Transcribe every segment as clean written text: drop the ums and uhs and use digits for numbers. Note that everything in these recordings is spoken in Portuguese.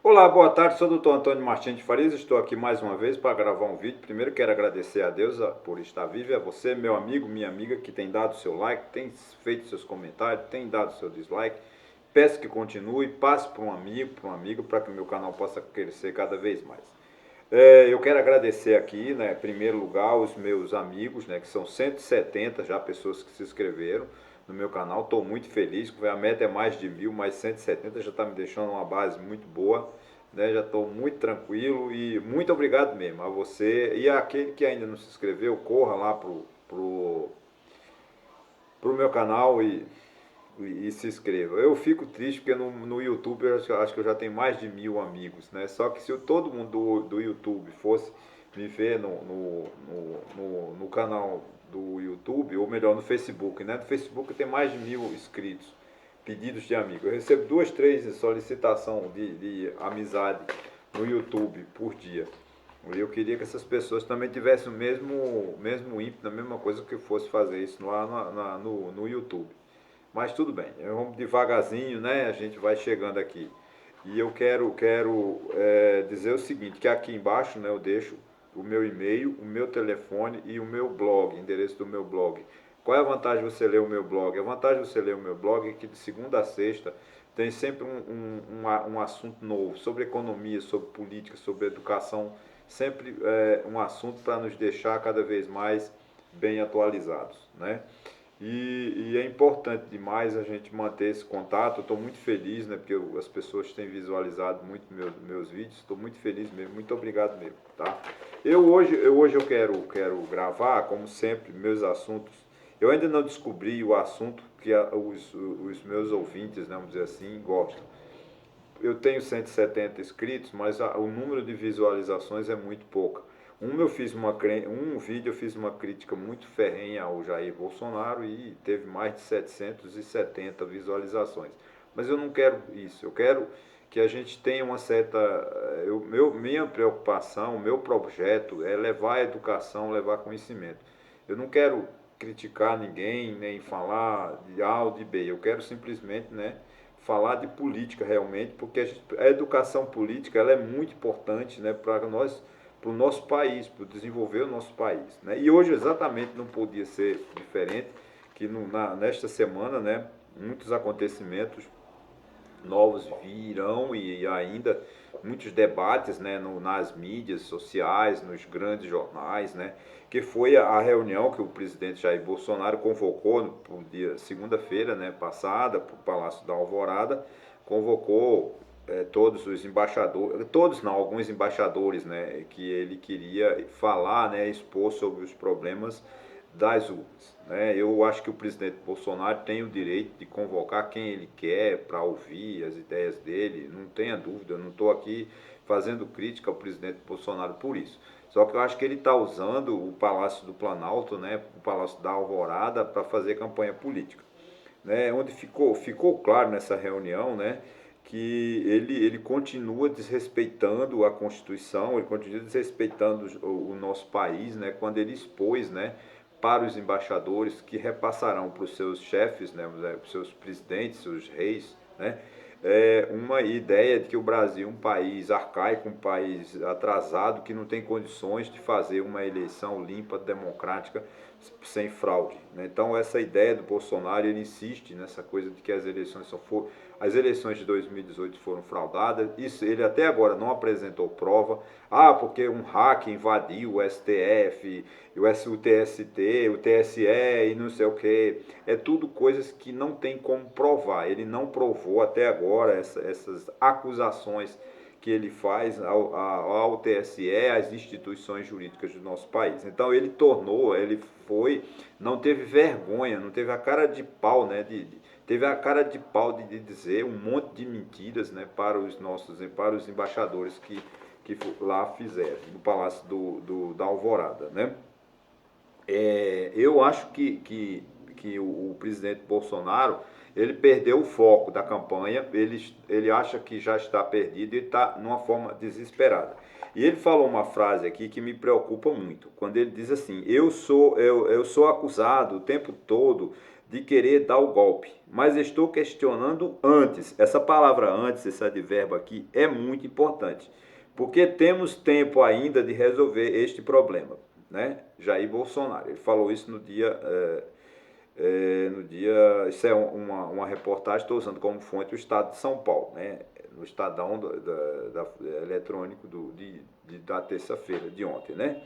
Olá, boa tarde, sou o Dr. Antônio Martins de Farias, estou aqui mais uma vez para gravar um vídeo. Primeiro quero agradecer a Deus por estar vivo e a você, meu amigo, minha amiga, que tem dado seu like, tem feito seus comentários, tem dado seu dislike. Peço que continue, passe para um amigo, para uma amiga, para que o meu canal possa crescer cada vez mais. Eu quero agradecer aqui, né, em primeiro lugar, os meus amigos, né, que são 170 já pessoas que se inscreveram no meu canal. Estou muito feliz, a meta é mais de 1000, mas 170 já está me deixando uma base muito boa, né, já estou muito tranquilo e muito obrigado mesmo a você e aquele que ainda não se inscreveu, corra lá pro meu canal e se inscreva. Eu fico triste porque no YouTube eu acho que eu já tenho mais de 1000 amigos, né? Só que se todo mundo do YouTube fosse me ver no canal do YouTube, ou melhor, no Facebook, né? No Facebook tem mais de 1000 inscritos, pedidos de amigo. Eu recebo 2, 3 solicitação de amizade no YouTube por dia. E eu queria que essas pessoas também tivessem o mesmo ímpeto, a mesma coisa que eu fosse fazer isso lá no YouTube. Mas tudo bem, vamos devagarzinho, né? A gente vai chegando aqui. E eu quero dizer o seguinte, que aqui embaixo, né, eu deixo o meu e-mail, o meu telefone e o meu blog, endereço do meu blog. Qual é a vantagem de você ler o meu blog? A vantagem de você ler o meu blog é que de segunda a sexta tem sempre um assunto novo, sobre economia, sobre política, sobre educação, sempre um assunto para nos deixar cada vez mais bem atualizados, né? E é importante demais a gente manter esse contato. Eu estou muito feliz, né? Porque as pessoas têm visualizado muito meus vídeos. Estou muito feliz mesmo. Muito obrigado mesmo, tá? Hoje eu quero gravar, como sempre, meus assuntos. Eu ainda não descobri o assunto que os meus ouvintes, né, vamos dizer assim, gostam. Eu tenho 170 inscritos, mas o número de visualizações é muito pouca. Um vídeo eu fiz uma crítica muito ferrenha ao Jair Bolsonaro e teve mais de 770 visualizações. Mas eu não quero isso, eu quero que a gente tenha uma certa. Minha preocupação, meu projeto é levar a educação, levar conhecimento. Eu não quero criticar ninguém, nem falar de A ou de B, eu quero simplesmente, né, falar de política realmente, porque a educação política ela é muito importante, né, para o nosso país, para desenvolver o nosso país, né? E hoje exatamente não podia ser diferente, que nesta semana, né, muitos acontecimentos novos virão e ainda muitos debates, né, nas mídias sociais, nos grandes jornais, né, que foi a reunião que o presidente Jair Bolsonaro convocou no dia segunda-feira, né, passada, para o Palácio da Alvorada, convocou todos os embaixadores, todos não, alguns embaixadores, né, que ele queria falar, né, expor sobre os problemas das urnas, né? Eu acho que o presidente Bolsonaro tem o direito de convocar quem ele quer para ouvir as ideias dele, não tenha dúvida, eu não estou aqui fazendo crítica ao presidente Bolsonaro por isso. Só que eu acho que ele está usando o Palácio do Planalto, né, o Palácio da Alvorada, para fazer campanha política, né, onde ficou claro nessa reunião, né, que ele continua desrespeitando a Constituição, ele continua desrespeitando o nosso país, né, quando ele expôs, né, para os embaixadores que repassarão para os seus chefes, né, para os seus presidentes, seus reis, né, uma ideia de que o Brasil é um país arcaico, um país atrasado, que não tem condições de fazer uma eleição limpa, democrática, sem fraude, né? Então essa ideia do Bolsonaro, ele insiste nessa coisa de que as eleições de 2018 foram fraudadas. Isso ele até agora não apresentou prova. Ah, porque um hacker invadiu o STF, o TST, o TSE e não sei o que. É tudo coisas que não tem como provar. Ele não provou até agora essas acusações que ele faz ao TSE, às instituições jurídicas do nosso país. Então não teve vergonha, não teve a cara de pau, né, teve a cara de pau de dizer um monte de mentiras, né, para os embaixadores que lá fizeram, no Palácio da Alvorada, né? Eu acho que o presidente Bolsonaro ele perdeu o foco da campanha, ele acha que já está perdido e está numa forma desesperada. E ele falou uma frase aqui que me preocupa muito, quando ele diz assim, eu sou acusado o tempo todo de querer dar o golpe, mas estou questionando antes. Essa palavra antes, esse advérbio aqui, é muito importante, porque temos tempo ainda de resolver este problema, né? Jair Bolsonaro, ele falou isso no dia, isso é uma reportagem, estou usando como fonte o Estado de São Paulo, né? No Estadão eletrônico da terça-feira, de ontem, né?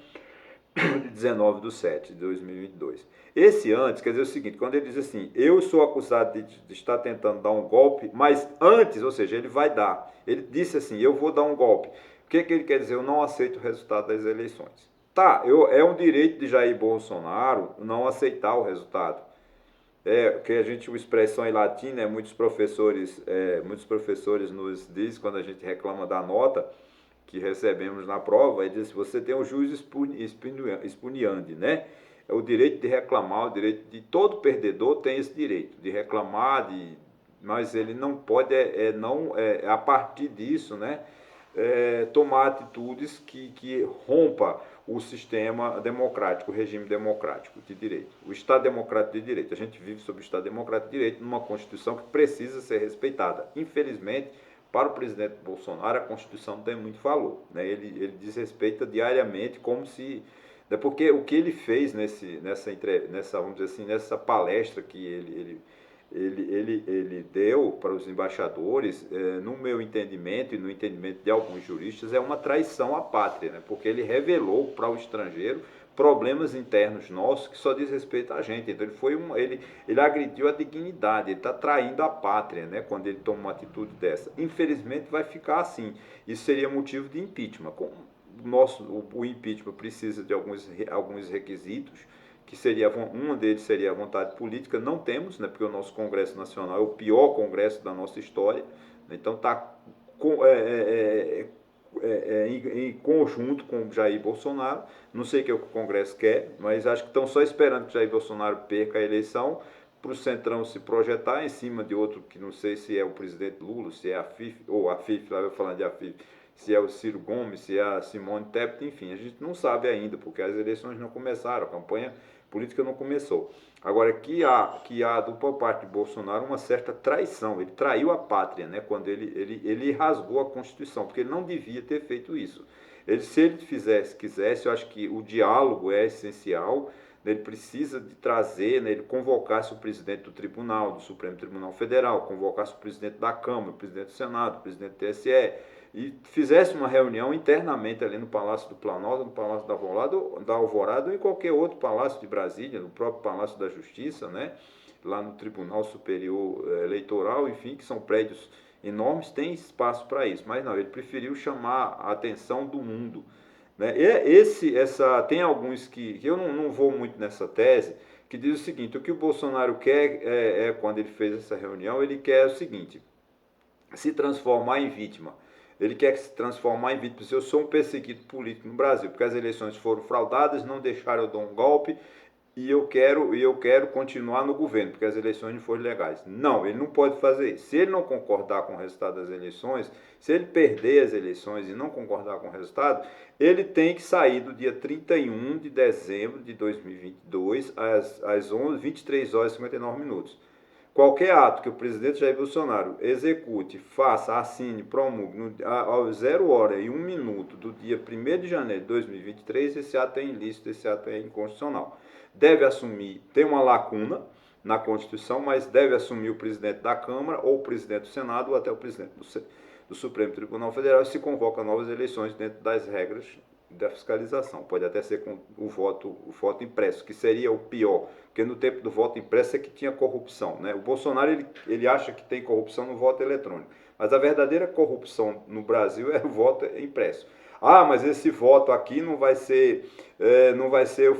De 19/7/2022. Esse antes quer dizer o seguinte, quando ele diz assim, eu sou acusado de estar tentando dar um golpe, mas antes, ou seja, ele vai dar. Ele disse assim, eu vou dar um golpe. O que ele quer dizer? Eu não aceito o resultado das eleições. Tá, é um direito de Jair Bolsonaro não aceitar o resultado. Que a gente, uma expressão em latim, né, muitos professores nos dizem, quando a gente reclama da nota que recebemos na prova, ele diz, você tem o jus expugnandi, né? É o direito de reclamar, o direito de todo perdedor tem esse direito de reclamar, mas ele não pode, a partir disso, né, tomar atitudes que rompa o sistema democrático, o regime democrático de direito, o Estado democrático de direito. A gente vive sob o Estado democrático de direito numa Constituição que precisa ser respeitada. Infelizmente, para o presidente Bolsonaro, a Constituição não tem muito valor, né? Ele desrespeita diariamente, como se... Porque o que ele fez vamos dizer assim, nessa palestra que ele deu para os embaixadores, no meu entendimento e no entendimento de alguns juristas, é uma traição à pátria, né? Porque ele revelou para o estrangeiro problemas internos nossos que só diz respeito a gente. Então ele agrediu a dignidade, ele está traindo a pátria, né, quando ele toma uma atitude dessa. Infelizmente vai ficar assim. Isso seria motivo de impeachment. O impeachment precisa de alguns requisitos, que um deles seria a vontade política. Não temos, né, porque o nosso Congresso Nacional é o pior Congresso da nossa história. Então está em conjunto com Jair Bolsonaro. Não sei o que o Congresso quer, mas acho que estão só esperando que Jair Bolsonaro perca a eleição para o Centrão se projetar em cima de outro, que não sei se é o presidente Lula, se é a FIF, ou a FIF, lá eu falando de a FIF, se é o Ciro Gomes, se é a Simone Tebet, enfim, a gente não sabe ainda, porque as eleições não começaram, a campanha política não começou. Agora, que há por parte de Bolsonaro uma certa traição, ele traiu a pátria, né, quando ele rasgou a Constituição, porque ele não devia ter feito isso. Se ele quisesse, eu acho que o diálogo é essencial, né, ele precisa de trazer, né, ele convocasse o presidente do Tribunal, do Supremo Tribunal Federal, convocasse o presidente da Câmara, o presidente do Senado, o presidente do TSE, e fizesse uma reunião internamente ali no Palácio do Planalto, no Palácio da Alvorada ou em qualquer outro palácio de Brasília, no próprio Palácio da Justiça, né? Lá no Tribunal Superior Eleitoral, enfim, que são prédios enormes, tem espaço para isso. Mas não, ele preferiu chamar a atenção do mundo, né? Tem alguns que eu não vou muito nessa tese, que diz o seguinte, o que o Bolsonaro quer quando ele fez essa reunião, ele quer o seguinte, se transformar em vítima. Ele quer se transformar em vítima. Eu sou um perseguido político no Brasil, porque as eleições foram fraudadas, não deixaram eu dar um golpe, e eu quero continuar no governo, porque as eleições não foram legais. Não, ele não pode fazer isso. Se ele não concordar com o resultado das eleições, se ele perder as eleições e não concordar com o resultado, ele tem que sair do dia 31 de dezembro de 2022, às 23 horas e 59 minutos. Qualquer ato que o presidente Jair Bolsonaro execute, faça, assine, promulgue às 0 hora e 1 minuto do dia 1º de janeiro de 2023, esse ato é ilícito, esse ato é inconstitucional. Deve assumir, tem uma lacuna na Constituição, mas deve assumir o presidente da Câmara ou o presidente do Senado ou até o presidente do Supremo Tribunal Federal, se convoca novas eleições dentro das regras da fiscalização. Pode até ser com o voto impresso, que seria o pior, porque no tempo do voto impresso é que tinha corrupção, né? O Bolsonaro ele acha que tem corrupção no voto eletrônico, mas a verdadeira corrupção no Brasil é o voto impresso. Ah, mas esse voto aqui não vai ser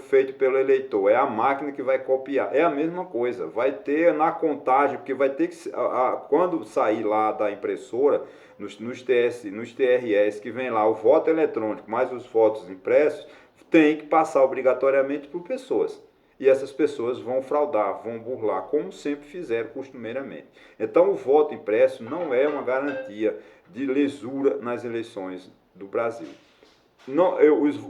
feito pelo eleitor, é a máquina que vai copiar. É a mesma coisa, vai ter na contagem, porque vai ter que, quando sair lá da impressora, nos TRS que vem lá o voto eletrônico mais os votos impressos, tem que passar obrigatoriamente por pessoas. E essas pessoas vão fraudar, vão burlar, como sempre fizeram costumeiramente. Então o voto impresso não é uma garantia de lisura nas eleições do Brasil. Não,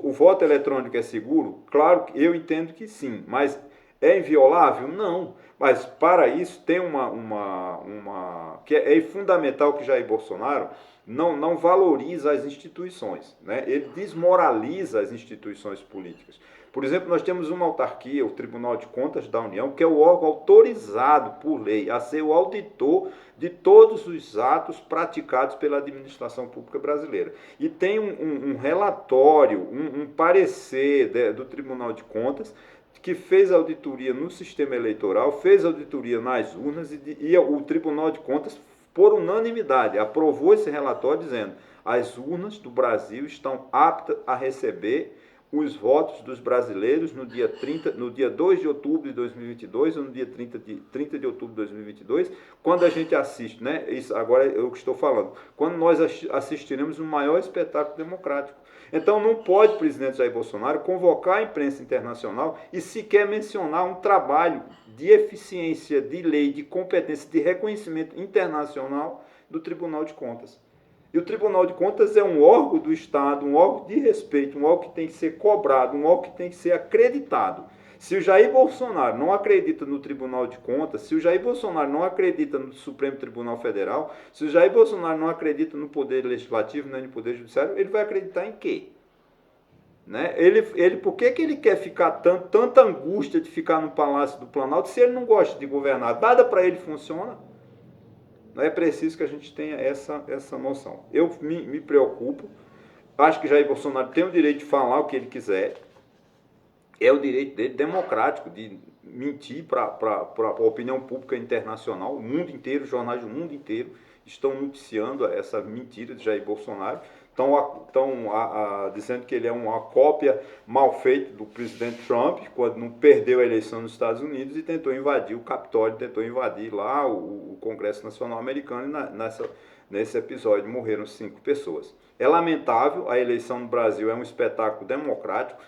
o voto eletrônico é seguro? Claro que eu entendo que sim, mas É inviolável? Não. Mas para isso tem que é fundamental que Jair Bolsonaro não valoriza as instituições, né? Ele desmoraliza as instituições políticas. Por exemplo, nós temos uma autarquia, o Tribunal de Contas da União, que é o órgão autorizado por lei a ser o auditor de todos os atos praticados pela administração pública brasileira. E tem um relatório, um parecer do Tribunal de Contas que fez auditoria no sistema eleitoral, fez auditoria nas urnas e o Tribunal de Contas, por unanimidade, aprovou esse relatório dizendo: as urnas do Brasil estão aptas a receber os votos dos brasileiros no dia 2 de outubro de 2022 ou no dia 30 de outubro de 2022, quando a gente assiste, né? Isso agora é o que estou falando. Quando nós assistiremos o maior espetáculo democrático. Então não pode o presidente Jair Bolsonaro convocar a imprensa internacional e sequer mencionar um trabalho de eficiência, de lei, de competência, de reconhecimento internacional do Tribunal de Contas. E o Tribunal de Contas é um órgão do Estado, um órgão de respeito, um órgão que tem que ser cobrado, um órgão que tem que ser acreditado. Se o Jair Bolsonaro não acredita no Tribunal de Contas, se o Jair Bolsonaro não acredita no Supremo Tribunal Federal, se o Jair Bolsonaro não acredita no Poder Legislativo nem no Poder Judiciário, ele vai acreditar em quê? Né? Por que ele quer ficar tanta angústia de ficar no Palácio do Planalto se ele não gosta de governar? Nada para ele funciona. É preciso que a gente tenha essa noção. Eu me preocupo, acho que Jair Bolsonaro tem o direito de falar o que ele quiser, é o direito dele democrático de mentir para a opinião pública internacional, o mundo inteiro, os jornais do mundo inteiro estão noticiando essa mentira de Jair Bolsonaro, estão dizendo que ele é uma cópia mal feita do presidente Trump, quando não perdeu a eleição nos Estados Unidos e tentou invadir o Capitólio, tentou invadir lá o Congresso Nacional Americano, e nesse episódio morreram 5 pessoas. É lamentável, a eleição no Brasil é um espetáculo democrático,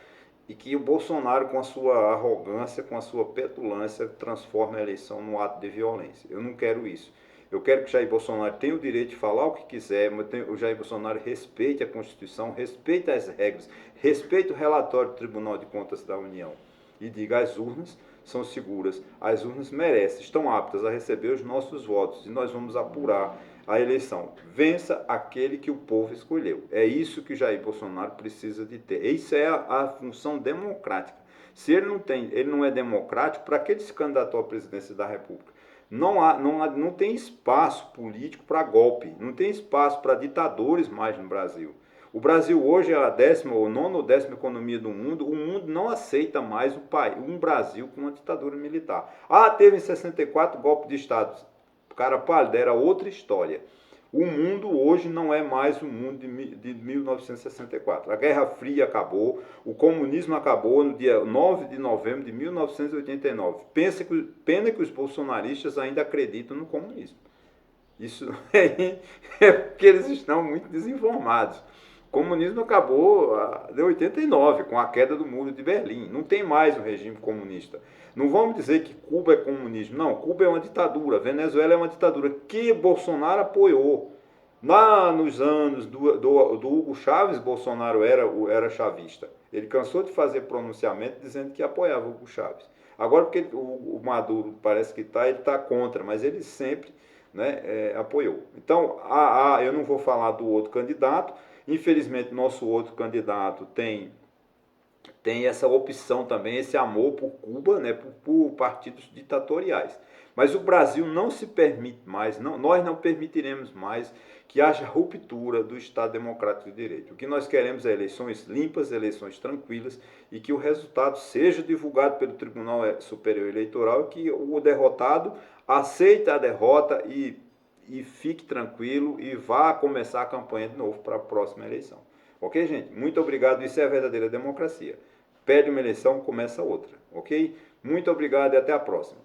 e que o Bolsonaro, com a sua arrogância, com a sua petulância, transforma a eleição num ato de violência. Eu não quero isso. Eu quero que Jair Bolsonaro tenha o direito de falar o que quiser, mas o Jair Bolsonaro respeite a Constituição, respeite as regras, respeite o relatório do Tribunal de Contas da União e diga: as urnas são seguras, as urnas merecem, estão aptas a receber os nossos votos e nós vamos apurar a eleição. Vença aquele que o povo escolheu. É isso que Jair Bolsonaro precisa de ter. Isso é a função democrática. Se ele não é democrático, para que ele se candidatou à presidência da República? Não tem espaço político para golpe, não tem espaço para ditadores mais no Brasil. O Brasil hoje é a 10ª ou 9ª ou 10ª economia do mundo. O mundo não aceita mais um Brasil com uma ditadura militar. Teve em 64 golpe de Estado. Cara pálido, era outra história. O mundo hoje não é mais o mundo de 1964. A Guerra Fria acabou, o comunismo acabou no dia 9 de novembro de 1989. Pena que os bolsonaristas ainda acreditam no comunismo. Isso é porque eles estão muito desinformados. O comunismo acabou em 89, com a queda do Muro de Berlim. Não tem mais um regime comunista. Não vamos dizer que Cuba é comunismo. Não, Cuba é uma ditadura. Venezuela é uma ditadura que Bolsonaro apoiou. Lá nos anos do Hugo Chávez, Bolsonaro era chavista. Ele cansou de fazer pronunciamento dizendo que apoiava o Hugo Chávez. Agora, porque o Maduro parece que ele está contra, mas ele sempre, né, apoiou. Então, eu não vou falar do outro candidato. Infelizmente, nosso outro candidato tem essa opção também, esse amor por Cuba, né, por partidos ditatoriais. Mas o Brasil não se permite mais, nós não permitiremos mais que haja ruptura do Estado Democrático de Direito. O que nós queremos é eleições limpas, eleições tranquilas e que o resultado seja divulgado pelo Tribunal Superior Eleitoral e que o derrotado aceite a derrota e fique tranquilo e vá começar a campanha de novo para a próxima eleição. Ok, gente? Muito obrigado. Isso é a verdadeira democracia. Perde uma eleição, começa outra. Ok? Muito obrigado e até a próxima.